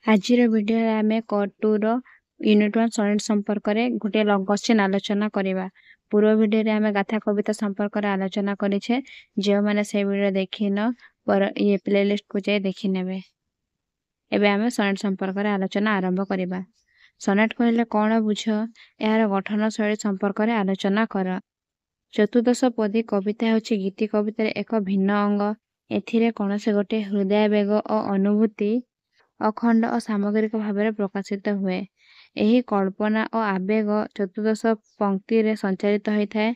ଆଜିର ଭିଡ଼ିଓରେ ଆମେ କ2ର ୟୁନିଟ୍ 1 ସନେଟ୍ ସମ୍ପର୍କରେ ଗୋଟିଏ କ୍ୱେଶ୍ଚିନ୍ ଆଲୋଚନା କରିବା। ପୂର୍ବ ଭିଡ଼ିଓରେ ଆମେ ଗାଥା କବିତା ସମ୍ପର୍କରେ ଆଲୋଚନା କରିଛେ। ଯେଉଁମାନେ ସେ ଭିଡ଼ିଓ ଦେଖିନ ପ୍ଲେଲିଷ୍ଟକୁ ଯାଇ ଦେଖିନେବେ। ଏବେ ଆମେ ସନେଟ୍ ସମ୍ପର୍କରେ ଆଲୋଚନା ଆରମ୍ଭ କରିବା। ସନେଟ୍ କହିଲେ କ'ଣ ବୁଝ? ଏହାର ଗଠନ ଶୈଳୀ ସମ୍ପର୍କରେ ଆଲୋଚନା କର। ଚତୁର୍ଦ୍ଦଶ ପଦୀ କବିତା ହେଉଛି ଗୀତି କବିତାର ଏକ ଭିନ୍ନ ଅଙ୍ଗ। ଏଥିରେ କୌଣସି ଗୋଟିଏ ହୃଦୟାବେଗ ଓ ଅନୁଭୂତି ଅଖଣ୍ଡ ଓ ସାମଗ୍ରିକ ଭାବରେ ପ୍ରକାଶିତ ହୁଏ। ଏହି କଳ୍ପନା ଓ ଆବେଗ ଚତୁର୍ଦ୍ଦଶ ପଂକ୍ତିରେ ସଞ୍ଚାରିତ ହୋଇଥାଏ।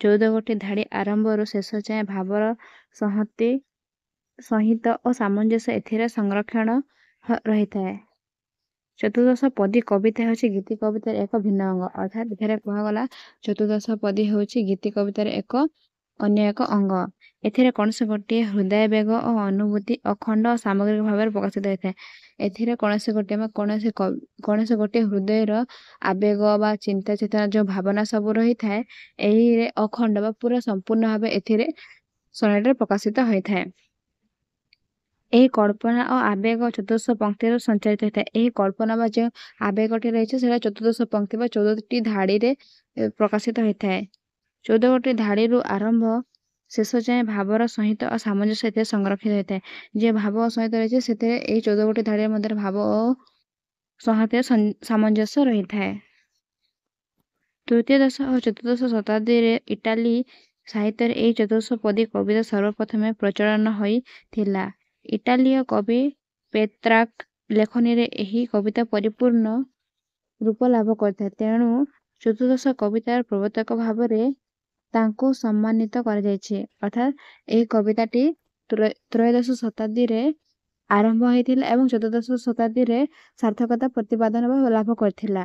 14 ଗୋଟି ଧାଡ଼ି ଆରମ୍ଭରୁ ଶେଷ ଯାଏଁ ଭାବର ସହିତ ଓ ସାମଞ୍ଜସ୍ୟ ଏଥିରେ ସଂରକ୍ଷଣ ରହିଥାଏ। ଚତୁର୍ଦ୍ଦଶ ପଦୀ କବିତା ହେଉଛି ଗୀତି କବିତାର ଏକ ଭିନ୍ନ ଅଙ୍ଗ। ଅର୍ଥାତ୍ ଏଠାରେ କୁହାଗଲା ଚତୁର୍ଦ୍ଦଶ ପଦୀ ହେଉଛି ଗୀତି କବିତାର ଅନ୍ୟ ଏକ ଅଙ୍ଗ। ଏଥିରେ କୌଣସି ଗୋଟିଏ ହୃଦୟାବେଗ ଓ ଅନୁଭୂତି ଅଖଣ୍ଡ ଓ ସାମଗ୍ରିକ ଭାବରେ ପ୍ରକାଶିତ ହୋଇଥାଏ। ଏଥିରେ କୌଣସି ଗୋଟିଏ ହୃଦୟର ଆବେଗ ବା ଚିନ୍ତା ଚେତନା ଯେଉଁ ଭାବନା ସବୁ ରହିଥାଏ, ଏହିରେ ଅଖଣ୍ଡ ବା ପୁରା ସମ୍ପୂର୍ଣ୍ଣ ଭାବେ ଏଥିରେ ସନେଟରେ ପ୍ରକାଶିତ ହୋଇଥାଏ। ଏହି କଳ୍ପନା ଓ ଆବେଗ ଚତୁର୍ଦ୍ଦଶ ପଂକ୍ତିରେ ସଞ୍ଚାରିତ ହୋଇଥାଏ। ଏହି କଳ୍ପନା ବା ଯେଉଁ ଆବେଗଟି ରହିଛି ସେଟା ଚତୁର୍ଦ୍ଦଶ ପଂକ୍ତି ବା 14ଟି ଧାଡ଼ିରେ ପ୍ରକାଶିତ ହୋଇଥାଏ। 14 ଗୋଟି ଧାଡ଼ିରୁ ଆରମ୍ଭ ଶେଷ ଯାଏଁ ଭାବର ସହିତ ଓ ସାମଞ୍ଜସ୍ୟ ଏଥିରେ ସଂରକ୍ଷିତ ହୋଇଥାଏ। ଯେ ଭାବ ସହିତ ରହିଛି ସେଥିରେ ଏହି 14 ଗୋଟି ଧାଡ଼ିର ମଧ୍ୟରେ ଭାବ ଓ ସଂହତିର ସାମଞ୍ଜସ୍ୟ ରହିଥାଏ। ତୃତୀୟଦଶ ଓ ଚତୁର୍ଦ୍ଦଶ ଶତାବ୍ଦୀରେ ଇଟାଲୀ ସାହିତ୍ୟରେ ଏହି ଚତୁର୍ଦ୍ଦଶ ପଦୀ କବିତା ସର୍ବପ୍ରଥମେ ପ୍ରଚଳନ ହୋଇଥିଲା। ଇଟାଲୀୟ କବି ପେତ୍ରାର୍କ ଲେଖନୀରେ ଏହି କବିତା ପରିପୂର୍ଣ୍ଣ ରୂପ ଲାଭ କରିଥାଏ। ତେଣୁ ଚତୁର୍ଦ୍ଦଶ କବିତାର ପ୍ରବର୍ତ୍ତକ ଭାବରେ ତାଙ୍କୁ ସମ୍ମାନିତ କରାଯାଇଛି। ଅର୍ଥାତ୍ ଏହି କବିତାଟି ତ୍ରୟୋଦଶ ଶତାବ୍ଦୀରେ ଆରମ୍ଭ ହୋଇଥିଲା ଏବଂ ଚତୁର୍ଦ୍ଦଶ ଶତାବ୍ଦୀରେ ସାର୍ଥକତା ପ୍ରତିପାଦନ ଲାଭ କରିଥିଲା।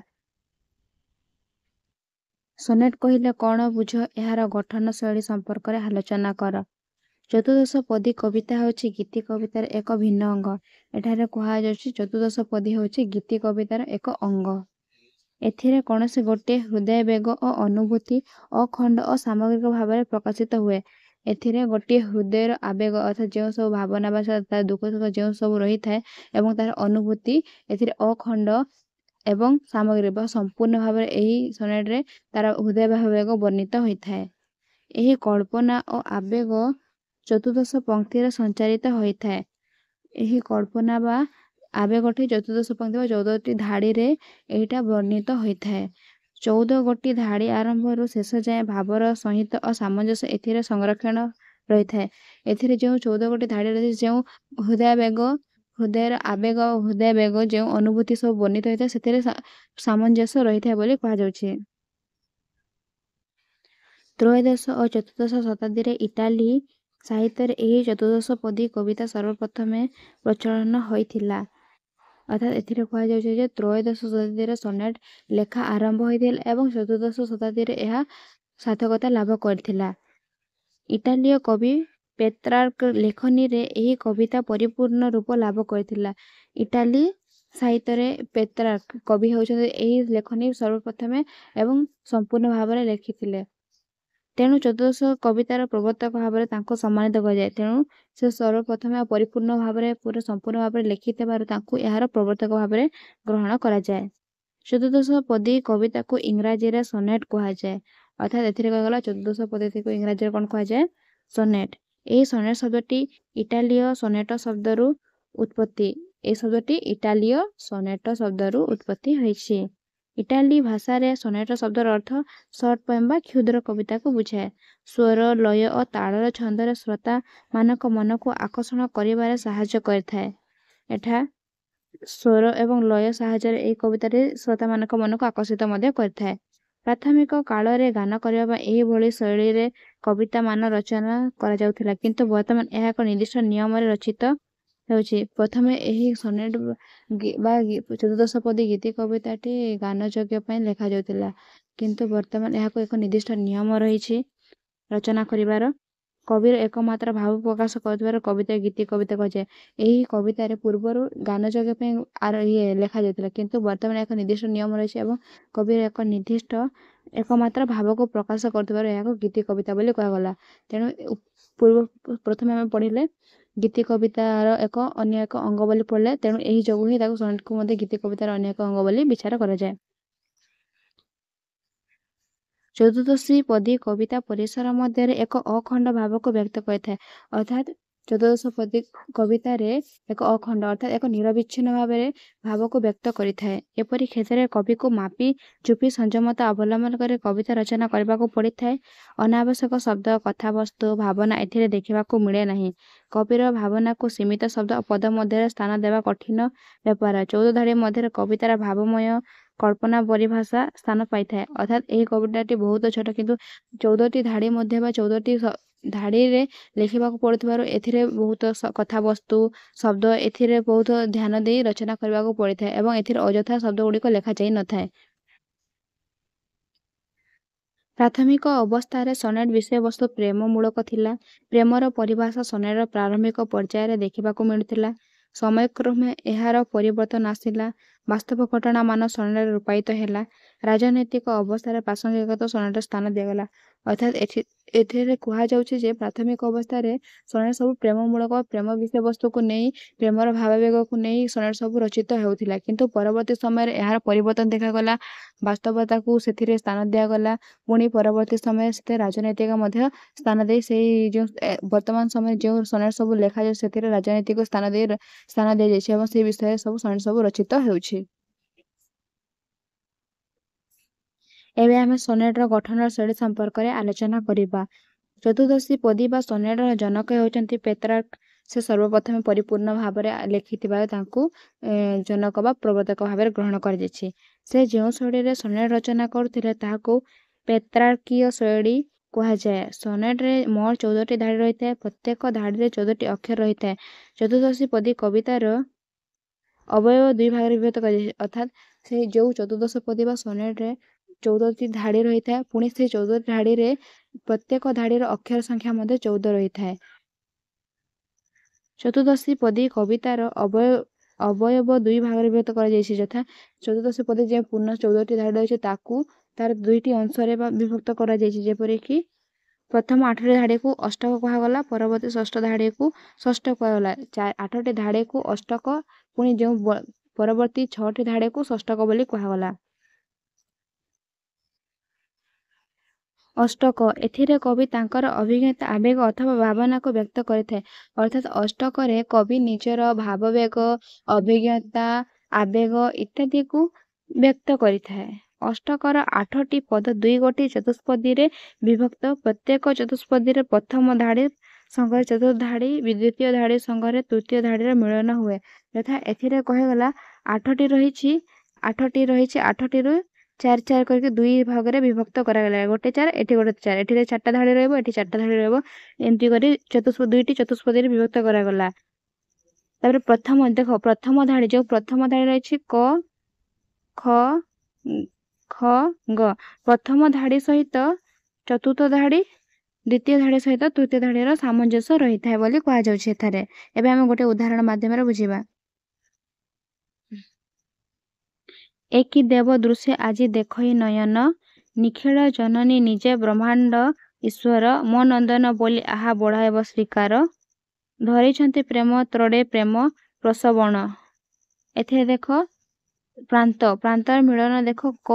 ସନେଟ୍ କହିଲେ କ'ଣ ବୁଝ? ଏହାର ଗଠନ ଶୈଳୀ ସମ୍ପର୍କରେ ଆଲୋଚନା କର। ଚତୁର୍ଦ୍ଦଶ ପଦୀ କବିତା ହେଉଛି ଗୀତି କବିତାର ଏକ ଭିନ୍ନ ଅଙ୍ଗ। ଏଠାରେ କୁହାଯାଉଛି ଚତୁର୍ଦ୍ଦଶ ପଦୀ ହେଉଛି ଗୀତି କବିତାର ଏକ ଅଙ୍ଗ। ଏଥିରେ କୌଣସି ଗୋଟିଏ ହୃଦୟାବେଗ ଓ ଅନୁଭୂତି ଅଖଣ୍ଡ ଓ ସାମଗ୍ରିକ ଭାବରେ ପ୍ରକାଶିତ ହୁଏ। ଏଥିରେ ଗୋଟିଏ ହୃଦୟର ଆବେଗ ଅର୍ଥାତ୍ ଯେଉଁ ସବୁ ଭାବନା ବା ତାର ଦୁଃଖ ସୁଖ ଯେଉଁ ସବୁ ରହିଥାଏ ଏବଂ ତାର ଅନୁଭୂତି ଏଥିରେ ଅଖଣ୍ଡ ଏବଂ ସାମଗ୍ରିକ ବା ସମ୍ପୂର୍ଣ୍ଣ ଭାବରେ ଏହି ସନେଟରେ ତାର ହୃଦୟାବେଗ ବର୍ଣ୍ଣିତ ହୋଇଥାଏ। ଏହି କଳ୍ପନା ଓ ଆବେଗ ଚତୁର୍ଦ୍ଦଶ ପଂକ୍ତିରେ ସଞ୍ଚାରିତ ହୋଇଥାଏ। ଏହି କଳ୍ପନା ବା ଆବେଗଟି ଚତୁର୍ଦ୍ଦଶ ପଂକ୍ତି ବା 14ଟି ଧାଡ଼ିରେ ଏଇଟା ବର୍ଣ୍ଣିତ ହୋଇଥାଏ। 14 ଗୋଟି ଧାଡ଼ି ଆରମ୍ଭରୁ ଶେଷ ଯାଏଁ ଭାବର ସହିତ ଓ ସାମଞ୍ଜସ୍ୟ ଏଥିରେ ସଂରକ୍ଷଣ ରହିଥାଏ। ଏଥିରେ ଯେଉଁ 14 ଗୋଟି ଧାଡ଼ି ରହିଛି ଯେଉଁ ହୃଦୟର ଆବେଗ ଓ ହୃଦୟାବେଗ ଯେଉଁ ଅନୁଭୂତି ସବୁ ବର୍ଣ୍ଣିତ ହୋଇଥାଏ ସେଥିରେ ସାମଞ୍ଜସ୍ୟ ରହିଥାଏ ବୋଲି କୁହାଯାଉଛି। ତ୍ରୟୋଦଶ ଓ ଚତୁର୍ଦ୍ଦଶ ଶତାବ୍ଦୀରେ ଇଟାଲୀ ସାହିତ୍ୟରେ ଏହି ଚତୁର୍ଦ୍ଦଶ ପଦୀ କବିତା ସର୍ବପ୍ରଥମେ ପ୍ରଚଳନ ହୋଇଥିଲା। ଅର୍ଥାତ୍ ଏଥିରେ କୁହାଯାଉଛି ଯେ ତ୍ରୟୋଦଶ ଶତାବ୍ଦୀରେ ସନେଟ୍ ଲେଖା ଆରମ୍ଭ ହୋଇଥିଲା ଏବଂ ଚତୁର୍ଦ୍ଦଶ ଶତାବ୍ଦୀରେ ଏହା ସାର୍ଥକତା ଲାଭ କରିଥିଲା। ଇଟାଲୀୟ କବି ପେତ୍ରାର୍କ ଲେଖନୀରେ ଏହି କବିତା ପରିପୂର୍ଣ୍ଣ ରୂପ ଲାଭ କରିଥିଲା। ଇଟାଲୀ ସାହିତ୍ୟରେ ପେତ୍ରାର୍କ କବି ହେଉଛନ୍ତି ଏହି ଲେଖନୀ ସର୍ବପ୍ରଥମେ ଏବଂ ସମ୍ପୂର୍ଣ୍ଣ ଭାବରେ ଲେଖିଥିଲେ। ତେଣୁ ଚତୁର୍ଦ୍ଦଶ କବିତାର ପ୍ରବର୍ତ୍ତକ ଭାବରେ ତାଙ୍କୁ ସମ୍ମାନିତ କରାଯାଏ। ତେଣୁ ସେ ସର୍ବପ୍ରଥମେ ପରିପୂର୍ଣ୍ଣ ଭାବରେ ପୁରା ସମ୍ପୂର୍ଣ୍ଣ ଭାବରେ ଲେଖିଥିବାରୁ ତାଙ୍କୁ ଏହାର ପ୍ରବର୍ତ୍ତକ ଭାବରେ ଗ୍ରହଣ କରାଯାଏ। ଚତୁର୍ଦ୍ଦଶ ପଦୀ କବିତାକୁ ଇଂରାଜୀରେ ସନେଟ୍ କୁହାଯାଏ। ଅର୍ଥାତ୍ ଏଥିରେ କୁହାଗଲା ଚତୁର୍ଦ୍ଦଶ ପଦୀକୁ ଇଂରାଜୀରେ କ'ଣ କୁହାଯାଏ? ସନେଟ୍। ଏହି ସନେଟ୍ ଶବ୍ଦଟି ଇଟାଲୀୟ ସନେଟ ଶବ୍ଦରୁ ଉତ୍ପତ୍ତି। ଏହି ଶବ୍ଦଟି ଇଟାଲୀୟ ସନେଟ ଶବ୍ଦରୁ ଉତ୍ପତ୍ତି ହୋଇଛି। ଇଟାଲୀ ଭାଷାରେ ସନେଟ ଶବ୍ଦର ଅର୍ଥ ସର୍ଟ ପୋଏମ୍ ବା କ୍ଷୁଦ୍ର କବିତାକୁ ବୁଝାଏ। ସ୍ୱର, ଲୟ ଓ ତାଳର ଛନ୍ଦରେ ଶ୍ରୋତାମାନଙ୍କ ମନକୁ ଆକର୍ଷଣ କରିବାରେ ସାହାଯ୍ୟ କରିଥାଏ। ଏଠା ସ୍ୱର ଏବଂ ଲୟ ସାହାଯ୍ୟରେ ଏହି କବିତାଟି ଶ୍ରୋତାମାନଙ୍କ ମନକୁ ଆକର୍ଷିତ ମଧ୍ୟ କରିଥାଏ। ପ୍ରାଥମିକ କାଳରେ ଗାନ କରିବା ପାଇଁ ଏହିଭଳି ଶୈଳୀରେ କବିତା ମାନ ରଚନା କରାଯାଉଥିଲା, କିନ୍ତୁ ବର୍ତ୍ତମାନ ଏହା ଏକ ନିର୍ଦ୍ଦିଷ୍ଟ ନିୟମରେ ରଚିତ ହେଉଛି। ପ୍ରଥମେ ଏହି ସନେଟ୍ ବା ଚତୁର୍ଦ୍ଦଶ ପଦୀ ଗୀତି କବିତାଟି ଗାନ ଯୋଗ୍ୟ ପାଇଁ ଲେଖାଯାଉଥିଲା, କିନ୍ତୁ ବର୍ତ୍ତମାନ ଏହାକୁ ଏକ ନିର୍ଦ୍ଦିଷ୍ଟ ନିୟମ ରହିଛି ରଚନା କରିବାର। କବିର ଏକମାତ୍ର ଭାବ ପ୍ରକାଶ କରୁଥିବାର କବିତା ଗୀତି କବିତା କୁହାଯାଏ। ଏହି କବିତାରେ ପୂର୍ବରୁ ଗାନ ଯୋଗ୍ୟ ପାଇଁ ଲେଖାଯାଉଥିଲା, କିନ୍ତୁ ବର୍ତ୍ତମାନ ଏକ ନିର୍ଦ୍ଦିଷ୍ଟ ନିୟମ ରହିଛି ଏବଂ କବିର ଏକ ନିର୍ଦ୍ଦିଷ୍ଟ ଏକମାତ୍ର ଭାବକୁ ପ୍ରକାଶ କରୁଥିବାରୁ ଏହାକୁ ଗୀତି କବିତା ବୋଲି କୁହାଗଲା। ତେଣୁ ପ୍ରଥମେ ଆମେ ପଢ଼ିଲେ ଗୀତି କବିତାର ଅନ୍ୟ ଏକ ଅଙ୍ଗ ବୋଲି ପଡ଼ିଲେ, ତେଣୁ ଏହି ଯୋଗୁଁ ହିଁ ତାକୁ ସନେଟକୁ ମଧ୍ୟ ଗୀତି କବିତାର ଅନ୍ୟ ଏକ ଅଙ୍ଗ ବୋଲି ବିଚାର କରାଯାଏ। ଚତୁର୍ଦ୍ଦଶୀ ପଦୀ କବିତା ପରିସର ମଧ୍ୟରେ ଏକ ଅଖଣ୍ଡ ଭାବକୁ ବ୍ୟକ୍ତ କରିଥାଏ। ଅର୍ଥାତ୍ ଚତୁର୍ଦ୍ଦଶ ପଦୀ କବିତାରେ ଏକ ଅଖଣ୍ଡ ଅର୍ଥାତ୍ ଏକ ନିରବିଚ୍ଛିନ୍ନ ଭାବରେ ଭାବକୁ ବ୍ୟକ୍ତ କରିଥାଏ। ଏପରି କ୍ଷେତ୍ରରେ କବିକୁ ମାପି ଚୁପି ସଂଯମତା ଅବଲମ୍ବନ କରି କବିତା ରଚନା କରିବାକୁ ପଡ଼ିଥାଏ। ଅନାବଶ୍ୟକ ଶବ୍ଦ, କଥାବସ୍ତୁ, ଭାବନା ଏଥିରେ ଦେଖିବାକୁ ମିଳେ ନାହିଁ। କବିର ଭାବନାକୁ ସୀମିତ ଶବ୍ଦ ଓ ପଦ ମଧ୍ୟରେ ସ୍ଥାନ ଦେବା କଠିନ ବ୍ୟାପାର। 14 ଧାଡ଼ି ମଧ୍ୟରେ କବିତାର ଭାବମୟ କଳ୍ପନା ପରିଭାଷା ସ୍ଥାନ ପାଇଥାଏ। ଅର୍ଥାତ୍ ଏହି କବିତାଟି ବହୁତ ଛୋଟ, କିନ୍ତୁ 14ଟି ଧାଡ଼ି ମଧ୍ୟ ବା 14ଟି ଧାଡ଼ିରେ ଲେଖିବାକୁ ପଡ଼ୁଥିବାରୁ ଏଥିରେ ବହୁତ କଥାବସ୍ତୁ, ଶବ୍ଦ ଏଥିରେ ବହୁତ ଧ୍ୟାନ ଦେଇ ରଚନା କରିବାକୁ ପଡ଼ିଥାଏ ଏବଂ ଏଥିରେ ଅଯଥା ଶବ୍ଦ ଗୁଡ଼ିକ ଲେଖାଯାଇ ନଥାଏ। ପ୍ରାଥମିକ ଅବସ୍ଥାରେ ସନେଟ୍ ବିଷୟବସ୍ତୁ ପ୍ରେମମୂଳକ ଥିଲା। ପ୍ରେମର ପରିଭାଷା ସନେଟ୍ର ପ୍ରାରମ୍ଭିକ ପର୍ଯ୍ୟାୟରେ ଦେଖିବାକୁ ମିଳୁଥିଲା। ସମୟକ୍ରମେ ଏହାର ପରିବର୍ତ୍ତନ ଆସିଲା। ବାସ୍ତବ ଘଟଣାମାନ ସନେଟ୍ରେ ରୂପାୟିତ ହେଲା। ରାଜନୈତିକ ଅବସ୍ଥାରେ ପ୍ରାସଙ୍ଗିକତା ସନେଟ୍ରେ ସ୍ଥାନ ଦିଆଗଲା। ଅର୍ଥାତ୍ ଏଥିରେ କୁହାଯାଉଛି ଯେ ପ୍ରାଥମିକ ଅବସ୍ଥାରେ ସନେଟ୍ ସବୁ ପ୍ରେମମୂଳକ, ପ୍ରେମ ବିଷୟବସ୍ତୁକୁ ନେଇ, ପ୍ରେମର ଭାବାବେଗକୁ ନେଇ ସନେଟ୍ ସବୁ ରଚିତ ହେଉଥିଲା। କିନ୍ତୁ ପରବର୍ତ୍ତୀ ସମୟରେ ଏହାର ପରିବର୍ତ୍ତନ ଦେଖାଗଲା। ବାସ୍ତବତାକୁ ସେଥିରେ ସ୍ଥାନ ଦିଆଗଲା। ପୁଣି ପରବର୍ତ୍ତୀ ସମୟରେ ସେଥିରେ ରାଜନୈତିକ ମଧ୍ୟ ସ୍ଥାନ ଦେଇ ସେଇ ଯେଉଁ ବର୍ତ୍ତମାନ ସମୟରେ ଯେଉଁ ସନେଟ୍ ସବୁ ଲେଖାଯାଉଛି ସେଥିରେ ରାଜନୈତିକ ସ୍ଥାନ ଦିଆଯାଇଛି ଏବଂ ସେହି ବିଷୟରେ ସବୁ ସନେଟ୍ ସବୁ ରଚିତ ହେଉଛି। ଏବେ ଆମେ ସନେଟ୍ର ଗଠନର ଶୈଳୀ ସମ୍ପର୍କରେ ଆଲୋଚନା କରିବା। ଚତୁର୍ଦ୍ଦଶୀ ପଦୀ ବା ସନେଟ୍ର ଜନକ ହେଉଛନ୍ତି ପେତ୍ରାର୍କ। ସେ ସର୍ବପ୍ରଥମେ ପରିପୂର୍ଣ୍ଣ ଭାବରେ ଲେଖିଥିବାରୁ ତାଙ୍କୁ ଜନକ ବା ପ୍ରବର୍ତ୍ତକ ଭାବରେ ଗ୍ରହଣ କରାଯାଇଛି। ସେ ଯେଉଁ ଶୈଳୀରେ ସନେଟ୍ ରଚନା କରୁଥିଲେ ତାହାକୁ ପେତ୍ରାର୍କୀୟ ଶୈଳୀ କୁହାଯାଏ। ସନେଟ୍ରେ ମୋଟ 14ଟି ଧାଡ଼ି ରହିଥାଏ। ପ୍ରତ୍ୟେକ ଧାଡ଼ିରେ 14ଟି ଅକ୍ଷର ରହିଥାଏ। ଚତୁର୍ଦ୍ଦଶୀ ପଦୀ କବିତାର ଅବୟବ ଦୁଇ ଭାଗରେ ବିଭକ୍ତ କରାଯାଇଛି। ଅର୍ଥାତ୍ ସେ ଯେଉଁ ଚତୁର୍ଦ୍ଦଶ ପଦୀ ବା ସନେଟ୍ରେ 14ଟି ଧାଡ଼ି ରହିଥାଏ, ପୁଣି ସେ 14ଟି ଧାଡ଼ିରେ ପ୍ରତ୍ୟେକ ଧାଡ଼ିର ଅକ୍ଷର ସଂଖ୍ୟା ମଧ୍ୟ 14 ରହିଥାଏ। ଚତୁର୍ଦ୍ଦଶୀ ପଦୀ କବିତାର ଅବୟବ ଦୁଇ ଭାଗରେ ବିଭକ୍ତ କରାଯାଇଛି। ଯଥା ଚତୁର୍ଦ୍ଦଶୀ ପଦୀ ଯେଉଁ ପୂର୍ଣ୍ଣ 14ଟି ଧାଡ଼ି ରହିଛି ତାକୁ ତାର ଦୁଇଟି ଅଂଶରେ ବିଭକ୍ତ କରାଯାଇଛି। ଯେପରିକି ପ୍ରଥମ 8ଟି ଧାଡ଼ିକୁ ଅଷ୍ଟକ କୁହାଗଲା, ପରବର୍ତ୍ତୀ ଷଷ୍ଠ ଧାଡ଼ିକୁ ଷଷ୍ଠ କୁହାଗଲା। 8ଟି ଧାଡ଼ିକୁ ଅଷ୍ଟକ, ପୁଣି ଯେଉଁ ପରବର୍ତ୍ତୀ 6ଟି ଧାଡ଼ିକୁ ଷଷ୍ଠକ ବୋଲି କୁହାଗଲା। ଅଷ୍ଟକ, ଏଥିରେ କବି ତାଙ୍କର ଅଭିଜ୍ଞତା, ଆବେଗ ଅଥବା ଭାବନାକୁ ବ୍ୟକ୍ତ କରିଥାଏ। ଅର୍ଥାତ୍ ଅଷ୍ଟକରେ କବି ନିଜର ଭାବବେଗ, ଅଭିଜ୍ଞତା, ଆବେଗ ଇତ୍ୟାଦିକୁ ବ୍ୟକ୍ତ କରିଥାଏ। ଅଷ୍ଟକର 8ଟି ପଦ 2 ଗୋଟି ଚତୁଷ୍ପଦୀରେ ବିଭକ୍ତ। ପ୍ରତ୍ୟେକ ଚତୁଷ୍ପଦୀରେ ପ୍ରଥମ ଧାଡ଼ି ସଙ୍ଗରେ ଚତୁର୍ଥ ଧାଡ଼ି, ଦ୍ୱିତୀୟ ଧାଡ଼ି ସଙ୍ଗରେ ତୃତୀୟ ଧାଡ଼ିର ମିଳନ ହୁଏ। ଯଥା ଏଥିରେ କହିଗଲା 8ଟି ରହିଛି, 8ଟିରୁ 4 କରିକି 2 ଭାଗରେ ବିଭକ୍ତ କରାଗଲା। ଗୋଟେ 4, ଏଠି ଗୋଟେ 4, ଏଠିରେ 4ଟା ଧାଡ଼ି ରହିବ, ଏଠି 4ଟା ଧାଡ଼ି ରହିବ। ଏମିତି କରି 2ଟି ଚତୁଷ୍ପଦୀରେ ବିଭକ୍ତ କରାଗଲା। ତାପରେ ପ୍ରଥମ ଧାଡ଼ି ଯେଉଁ ପ୍ରଥମ ଧାଡ଼ି ରହିଛି କ, ଖ, ଗ, ପ୍ରଥମ ଧାଡ଼ି ସହିତ ଚତୁର୍ଥ ଧାଡ଼ି, ଦ୍ୱିତୀୟ ଧାଡ଼ି ସହିତ ତୃତୀୟ ଧାଡ଼ିର ସାମଞ୍ଜସ୍ୟ ରହିଥାଏ ବୋଲି କୁହାଯାଉଛି ଏଠାରେ। ଏବେ ଆମେ ଗୋଟେ ଉଦାହରଣ ମାଧ୍ୟମରେ ବୁଝିବା। ଏକି ଦେବ ଦୃଶ୍ୟ ଆଜି ଦେଖଇ ନୟନ, ନିଖିଳ ଜନନୀ ନିଜେ ବ୍ରହ୍ମାଣ୍ଡ ଈଶ୍ୱର, ମୋ ନନ୍ଦନ ବୋଲି ଆହା ବଢ଼ାଇବ ଶ୍ରୀକାର, ଧରିଛନ୍ତି ପ୍ରେମ ତ୍ରୋଡ଼େ ପ୍ରେମ ପ୍ରସବଣ। ଏଥିରେ ଦେଖ ପ୍ରାନ୍ତର ମିଳନ ଦେଖ କ,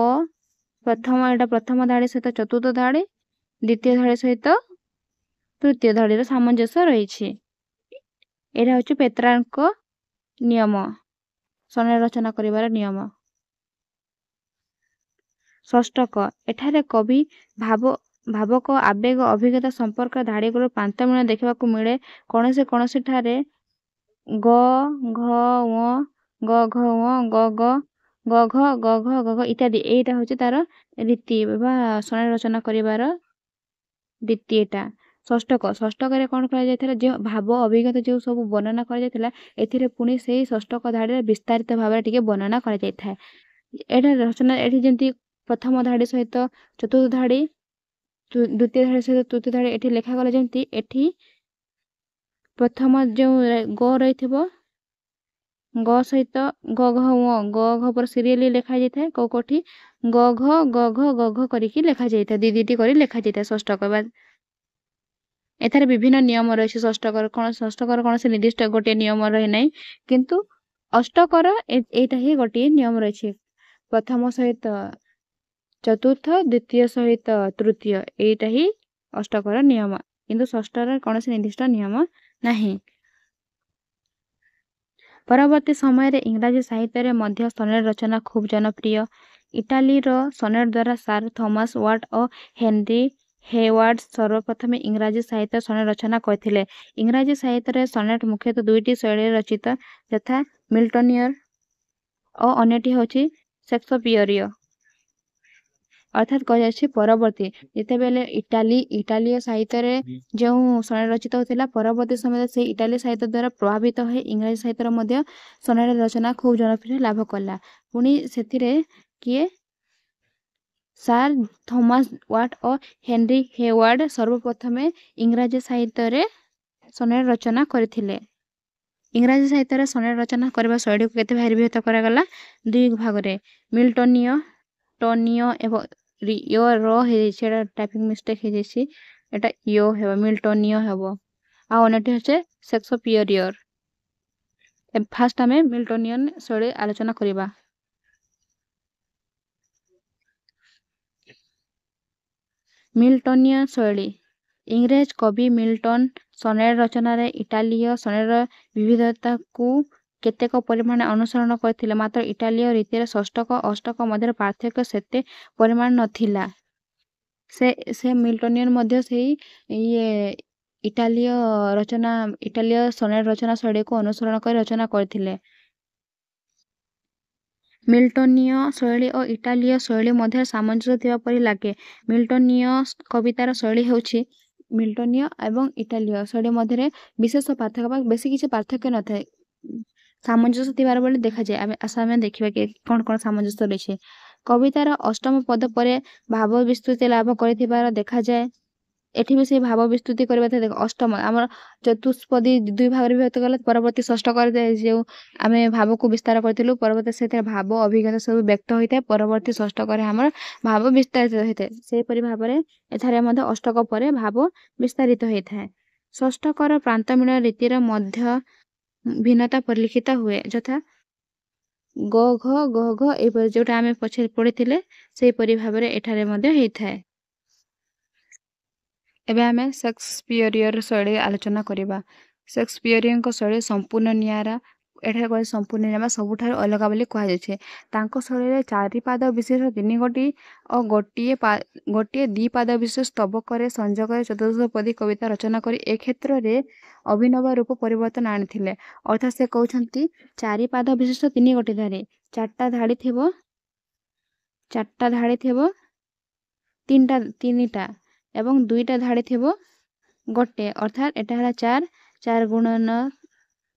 ଏଟା ପ୍ରଥମ ଧାଡ଼ି ସହିତ ଚତୁର୍ଥ ଧାଡ଼ି, ଦ୍ୱିତୀୟ ଧାଡ଼ି ସହିତ ତୃତୀୟ ଧାଡ଼ିର ସାମଞ୍ଜସ୍ୟ ରହିଛି। ଏଇଟା ହେଉଛି ପେତ୍ରାର୍କଙ୍କ ନିୟମ, ସନେଟ୍ ରଚନା କରିବାର ନିୟମ। ଷଷ୍ଠକ, ଏଠାରେ କବି ଭାବକ, ଆବେଗ, ଅଭିଜ୍ଞତା ସମ୍ପର୍କ ଧାଡ଼ିଗୁଡ଼ିକ ପ୍ରାନ୍ତ ମିଳନ ଦେଖିବାକୁ ମିଳେ। କୌଣସି ଠାରେ ଗ, ଘ, ଙ, ଗ, ଘ, ଙ, ଗ, ଘ ଇତ୍ୟାଦି। ଏଇଟା ହେଉଛି ତାର ରୀତି ବା ସନେଟ୍ ରଚନା କରିବାର ରୀତି ଏଇଟା। ଷଷ୍ଠକରେ କ'ଣ କରାଯାଇଥିଲା, ଯେଉଁ ଭାବ ଅଭିଜ୍ଞତା ଯେଉଁ ସବୁ ବର୍ଣ୍ଣନା କରାଯାଇଥିଲା, ଏଥିରେ ପୁଣି ସେଇ ଷଷ୍ଠକ ଧାଡ଼ିରେ ବିସ୍ତାରିତ ଭାବରେ ଟିକେ ବର୍ଣ୍ଣନା କରାଯାଇଥାଏ। ଏଇଟା ରଚନା ଏଠି ଯେମିତି ପ୍ରଥମ ଧାଡ଼ି ସହିତ ଚତୁର୍ଥ ଧାଡ଼ି, ଦ୍ୱିତୀୟ ଧାଡ଼ି ସହିତ ତୃତୀୟ ଧାଡ଼ି ଏଠି ଲେଖାଗଲା, ଯେମିତି ଏଠି ପ୍ରଥମ ଯେଉଁ ଗ ରହିଥିବ, ଗ ସହିତ ଗ, ଘ, ଙ, ଗ, ଘ ପରେ ସିରିଏଲି ଲେଖାଯାଇଥାଏ। କୋଉଠି ଗ, ଘ, ଗ, ଘ କରିକି ଲେଖାଯାଇଥାଏ। 2ଟି କରି ଲେଖାଯାଇଥାଏ ଷଷ୍ଠକ। ଏଠାରେ ବିଭିନ୍ନ ନିୟମ ରହିଛି। ଷଷ୍ଠକର କୌଣସି ନିର୍ଦ୍ଦିଷ୍ଟ ଗୋଟିଏ ନିୟମ ରହି ନାହିଁ, କିନ୍ତୁ ଅଷ୍ଟକର ଏଇଟା ହିଁ ଗୋଟିଏ ନିୟମ ରହିଛି। ପ୍ରଥମ ସହିତ ଚତୁର୍ଥ, ଦ୍ୱିତୀୟ ସହିତ ତୃତୀୟ, ଏଇଟା ହିଁ ଅଷ୍ଟକର ନିୟମ, କିନ୍ତୁ ଷଷ୍ଠର କୌଣସି ନିର୍ଦ୍ଦିଷ୍ଟ ନିୟମ ନାହିଁ। ପରବର୍ତ୍ତୀ ସମୟରେ ଇଂରାଜୀ ସାହିତ୍ୟରେ ମଧ୍ୟ ସନେଟ୍ ରଚନା ଖୁବ୍ ଜନପ୍ରିୟ। ଇଟାଲୀର ସନେଟ୍ ଦ୍ୱାରା ସାର୍ ଥମାସ୍ ୱାଟ୍ ଓ ହେନରୀ ହେୱାର୍ଡ ସର୍ବପ୍ରଥମେ ଇଂରାଜୀ ସାହିତ୍ୟ ସନେଟ୍ ରଚନା କରିଥିଲେ। ଇଂରାଜୀ ସାହିତ୍ୟରେ ସନେଟ୍ ମୁଖ୍ୟତଃ ଦୁଇଟି ଶୈଳୀରେ ରଚିତ, ଯଥା ମିଲ୍ଟନୀୟ ଓ ଅନ୍ୟଟି ହେଉଛି ଶେକ୍ସପିୟରୀୟ। ଅର୍ଥାତ୍ କୁହାଯାଇଛି ପରବର୍ତ୍ତୀ ଯେତେବେଳେ ଇଟାଲୀୟ ସାହିତ୍ୟରେ ଯେଉଁ ସନେଟ୍ ରଚିତ ହେଉଥିଲା, ପରବର୍ତ୍ତୀ ସମୟରେ ସେହି ଇଟାଲୀ ସାହିତ୍ୟ ଦ୍ୱାରା ପ୍ରଭାବିତ ହୋଇ ଇଂରାଜୀ ସାହିତ୍ୟର ମଧ୍ୟ ସନେଟ୍ ରଚନା ଖୁବ୍ ଜନପ୍ରିୟ ଲାଭ କଲା। ପୁଣି ସେଥିରେ କିଏ? ସାର୍ ଥମାସ୍ ୱାଟ୍ ଓ ହେନରୀ ହେୱାର୍ଡ ସର୍ବପ୍ରଥମେ ଇଂରାଜୀ ସାହିତ୍ୟରେ ସନେଟ୍ ରଚନା କରିଥିଲେ। ଇଂରାଜୀ ସାହିତ୍ୟରେ ସନେଟ୍ ରଚନା କରିବା ଶୈଳୀକୁ କେତେ ଭାଗରେ ବିଭକ୍ତ କରାଗଲା? ଦୁଇ ଭାଗରେ। ମିଲ୍ଟନୀୟ, ଟନୀୟ ଏବଂ ର ହେଇଯାଇଛି, ଏଇଟା ଟାଇପିଂ ମିଷ୍ଟେକ୍ ହେଇଯାଇଛି, ଏଇଟା ହେବ, ମିଲ୍ଟନୀୟ ହେବ। ଆଉ ଅନ୍ୟଟି ହେଉଛି ଶେକ୍ସପିୟରୀୟ। ଫାର୍ଷ୍ଟ ଆମେ ମିଲ୍ଟନିୟନ୍ ଶୈଳୀ ଆଲୋଚନା କରିବା। ମିଲ୍ଟନୀୟ ଶୈଳୀ। ଇଂରେଜ କବି ମିଲ୍ଟନ ସନେଟ୍ ରଚନାରେ ଇଟାଲୀୟ ସନେଟ୍ର ବିବିଧତାକୁ କେତେକ ପରିମାଣରେ ଅନୁସରଣ କରିଥିଲେ, ମାତ୍ର ଇଟାଲୀୟ ରୀତିରେ ଷଷ୍ଠକ ଓ ଅଷ୍ଟକ ମଧ୍ୟରେ ପାର୍ଥକ୍ୟ ସେତେ ପରିମାଣ ନଥିଲା। ସେ ମିଲ୍ଟନିୟନ୍ ମଧ୍ୟ ସେଇ ଇଟାଲୀୟ ସନେଟ୍ ରଚନା ଶୈଳୀକୁ ଅନୁସରଣ କରି ରଚନା କରିଥିଲେ। ମିଲ୍ଟନୀୟ ଶୈଳୀ ଓ ଇଟାଲୀୟ ଶୈଳୀ ମଧ୍ୟରେ ସାମଞ୍ଜସ୍ୟ ଥିବା ପରି ଲାଗେ। ମିଲ୍ଟନୀୟ କବିତାର ଶୈଳୀ ହେଉଛି ମିଲ୍ଟନୀୟ ଏବଂ ଇଟାଲୀୟ ଶୈଳୀ ମଧ୍ୟରେ ବିଶେଷ ପାର୍ଥକ୍ୟ ବା ବେଶୀ କିଛି ପାର୍ଥକ୍ୟ ନଥାଏ, ସାମଞ୍ଜସ୍ୟ ଥିବାର ବୋଲି ଦେଖାଯାଏ। ଆମେ ଦେଖିବା କି କ'ଣ କ'ଣ ସାମଞ୍ଜସ୍ୟ ରହିଛି। କବିତାର ଅଷ୍ଟମ ପଦ ପରେ ଭାବ ବିସ୍ତୃତି ଲାଭ କରିଥିବାର ଦେଖାଯାଏ। ଏଠି ବି ସେଇ ଭାବ ବିସ୍ତୃତି କରିବା ଦେଖ, ଅଷ୍ଟମ ଆମର ଚତୁଷ୍ପଦୀ ଦୁଇ ଭାଗରେ ବିଭକ୍ତ କଲେ, ପରବର୍ତ୍ତୀ ଷଷ୍ଠ କରି ଯେଉଁ ଆମେ ଭାବକୁ ବିସ୍ତାର କରିଥିଲୁ, ପରବର୍ତ୍ତୀ ସେଥିରେ ଭାବ ଅଭିଜ୍ଞତା ସବୁ ବ୍ୟକ୍ତ ହୋଇଥାଏ, ପରବର୍ତ୍ତୀ ଷଷ୍ଠକରେ ଆମର ଭାବ ବିସ୍ତାରିତ ହୋଇଥାଏ। ସେହିପରି ଭାବରେ ଏଠାରେ ମଧ୍ୟ ଅଷ୍ଟକ ପରେ ଭାବ ବିସ୍ତାରିତ ହୋଇଥାଏ। ଷଷ୍ଠକର ପ୍ରାନ୍ତ ମିଳନ ରୀତିର ମଧ୍ୟ ଭିନ୍ନତା ପରିଲକ୍ଷିତ ହୁଏ, ଯଥା ଗ ଘ ଗ ଘ ଏହିପରି ଯେଉଁଟା ଆମେ ପଛରେ ପଢ଼ିଥିଲେ ସେହିପରି ଭାବରେ ଏଠାରେ ମଧ୍ୟ ହେଇଥାଏ। ଏବେ ଆମେ ଶେକ୍ସପିୟରୀୟ ଶୈଳୀ ଆଲୋଚନା କରିବା। ଶେକ୍ସପିୟରଙ୍କ ଶୈଳୀ ସମ୍ପୂର୍ଣ୍ଣ ନିଆରା। ଏଠାରେ କୁହାଯାଏ ସମ୍ପୂର୍ଣ୍ଣ ନିଆରା, ସବୁଠାରୁ ଅଲଗା ବୋଲି କୁହାଯାଇଛି। ତାଙ୍କ ଶୈଳୀରେ 4 ପାଦ ବିଶିଷ୍ଟ 3 ଗୋଟି ଓ ଗୋଟିଏ 2 ପାଦ ବିଶିଷ୍ଟ ସ୍ତବକରେ ସଂଯୋଗରେ ଚତୁର୍ଥପଦୀ କବିତା ରଚନା କରି ଏ କ୍ଷେତ୍ରରେ ଅଭିନବ ରୂପ ପରିବର୍ତ୍ତନ ଆଣିଥିଲେ। ଅର୍ଥାତ୍ ସେ କହୁଛନ୍ତି 4 ପାଦ ବିଶିଷ୍ଟ 3 ଗୋଟି ଧାଡ଼ି, 4ଟା ଧାଡ଼ି ଥିବ 3ଟା ଏବଂ 2ଟା ଧାଡ଼ି ଥିବ ଗୋଟେ, ଅର୍ଥାତ୍ ଏଟା ହେଲା 4 ଗୁଣ 9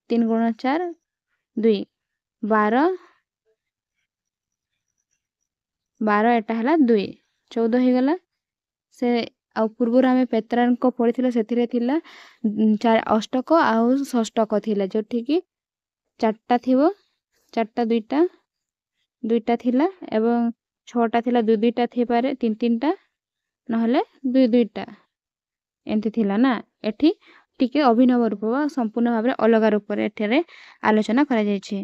3 ଗୁଣ 4 2 12 ଏଟା ହେଲା 2 14 ହେଇଗଲା। ସେ ଆଉ ପୂର୍ବରୁ ଆମେ ପେତ୍ରାଙ୍କ ପଢ଼ିଥିଲେ, ସେଥିରେ ଥିଲା ଅଷ୍ଟକ ଆଉ ଷଷ୍ଠକ ଥିଲା, ଯେଉଁଠିକି 4ଟା ଥିବ, 4ଟା 2ଟା ଥିଲା ଏବଂ 6ଟା ଥିଲା, 2ଟା ଥାଇପାରେ, 3ଟା ନହେଲେ 2ଟା ଏମିତି ଥିଲା ନା। ଏଠି ଟିକେ ଅଭିନବ ରୂପ ବା ସମ୍ପୂର୍ଣ୍ଣ ଭାବରେ ଅଲଗା ରୂପରେ ଏଠାରେ ଆଲୋଚନା କରାଯାଇଛି।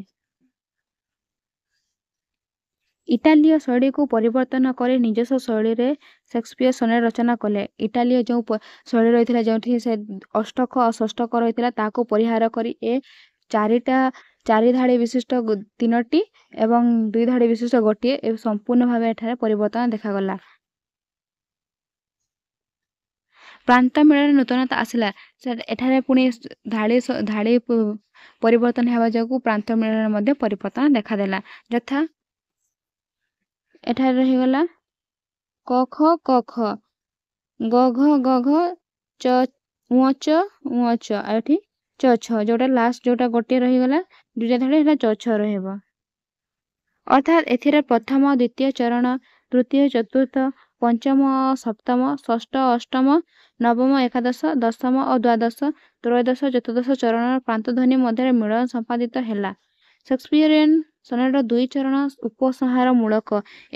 ଇଟାଲୀୟ ଶୈଳୀକୁ ପରିବର୍ତ୍ତନ କରି ନିଜସ୍ୱ ଶୈଳୀରେ ଶେକ୍ସପିୟର ସନେଟ୍ ରଚନା କଲେ। ଇଟାଲୀୟ ଯେଉଁ ଶୈଳୀ ରହିଥିଲା, ଯେଉଁଠି ସେ ଅଷ୍ଟକ ଆଉ ଷଷ୍ଠକ ରହିଥିଲା, ତାହାକୁ ପରିହାର କରି ଏ 4 ଧାଡ଼ି ବିଶିଷ୍ଟ 3ଟି ଏବଂ 2 ଧାଡ଼ି ବିଶିଷ୍ଟ ଗୋଟିଏ ସମ୍ପୂର୍ଣ୍ଣ ଭାବେ ଏଠାରେ ପରିବର୍ତ୍ତନ ଦେଖାଗଲା। ପ୍ରାନ୍ତ ମିଳନରେ ନୂତନତା ଆସିଲା। ଏଠାରେ ପୁଣି ଧାଡ଼ି ପରିବର୍ତ୍ତନ ହେବା ଯୋଗୁଁ ପ୍ରାନ୍ତ ମିଳନରେ ମଧ୍ୟ ପରିବର୍ତ୍ତନ ଦେଖାଦେଲା। ଯଥା ଏଠାରେ ରହିଗଲା କ ଖ କ ଖ, ଗ ଘ ଗ ଘ, ଚ ଙ ଚ, ଆଉ ଏଠି ଚ ଛ, ଯେଉଁଟା ଲାଷ୍ଟ ଯେଉଁଟା ଗୋଟିଏ ରହିଗଲା 2ଟା ଧାଡ଼ି, ସେଇଟା ଚ ଛ ରହିବ। ଅର୍ଥାତ୍ ଏଥିରେ ପ୍ରଥମ ଦ୍ୱିତୀୟ ଚରଣ, ତୃତୀୟ ଚତୁର୍ଥ, ପଞ୍ଚମ ଓ ସପ୍ତମ, ଷଷ୍ଠ ଅଷ୍ଟମ, ନବମ ଏକାଦଶ, ଦଶମ ଓ ଦ୍ୱାଦଶ, ତ୍ରୟୋଦଶ ଚତୁର୍ଦ୍ଦଶ ଚରଣର ପ୍ରାନ୍ତଧ୍ୱନି ମଧ୍ୟରେ ମିଳନ ସମ୍ପାଦିତ ହେଲା। ଶେକ୍ସପିୟରିଆନ୍ ସନେଟର 2 ଚରଣ ଉପସଂହାର ମୂଳକ।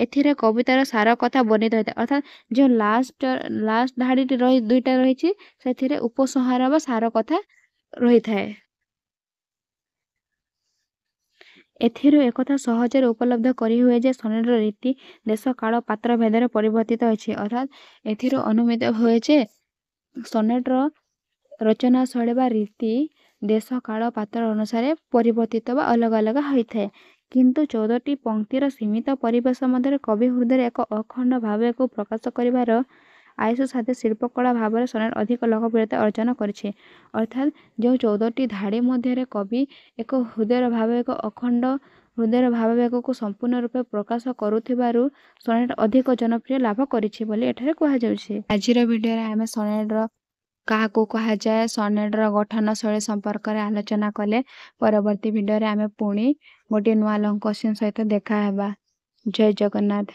ଏଥିରେ କବିତାର ସାର କଥା ବର୍ଣ୍ଣିତ ହୋଇଥାଏ। ଅର୍ଥାତ୍ ଯେଉଁ ଲାଷ୍ଟ ଧାଡ଼ିଟି ଦୁଇଟା ରହିଛି ସେଥିରେ ଉପସଂହାର ବା ସାର କଥା ରହିଥାଏ। ଏଥିରୁ ଏକଥା ସହଜରେ ଉପଲବ୍ଧ କରିହୁଏ ଯେ ସନେଟର ରୀତି ଦେଶ କାଳ ପାତ୍ର ଭେଦରେ ପରିବର୍ତ୍ତିତ ହୋଇଛି। ଅର୍ଥାତ୍ ଏଥିରୁ ଅନୁମିତ ହୁଏ ଯେ ସନେଟର ରଚନା ଶୈଳୀ ବା ରୀତି ଦେଶ କାଳ ପାତ୍ର ଅନୁସାରେ ପରିବର୍ତ୍ତିତ ବା ଅଲଗା ଅଲଗା ହୋଇଥାଏ। କିନ୍ତୁ 14ଟି ପଂକ୍ତିର ସୀମିତ ପରିବେଶ ମଧ୍ୟରେ କବି ହୃଦୟରେ ଏକ ଅଖଣ୍ଡ ଭାବକୁ ପ୍ରକାଶ କରିବାର ଆୟୁଷ ସାଥୀ ଶିଳ୍ପକଳା ଭାବରେ ସନେଟ ଅଧିକ ଲୋକପ୍ରିୟତା ଅର୍ଜନ କରିଛି। ଅର୍ଥାତ୍ ଯେଉଁ 14ଟି ଧାଡ଼ି ମଧ୍ୟରେ କବି ଏକ ଅଖଣ୍ଡ ହୃଦୟର ଭାବାବେଗକୁ ସମ୍ପୂର୍ଣ୍ଣ ରୂପେ ପ୍ରକାଶ କରୁଥିବାରୁ ସନେଟ ଅଧିକ ଜନପ୍ରିୟ ଲାଭ କରିଛି ବୋଲି ଏଠାରେ କୁହାଯାଉଛି। ଆଜିର ଭିଡ଼ିଓରେ ଆମେ ସନେଟର କାହାକୁ କୁହାଯାଏ, ସନେଟର ଗଠନ ଶୈଳୀ ସମ୍ପର୍କରେ ଆଲୋଚନା କଲେ। ପରବର୍ତ୍ତୀ ଭିଡ଼ିଓରେ ଆମେ ପୁଣି ଗୋଟିଏ ନୂଆ ଲଙ୍ଗ କୋଶ୍ଚିନ୍ ସହିତ ଦେଖା ହେବା। ଜୟ ଜଗନ୍ନାଥ।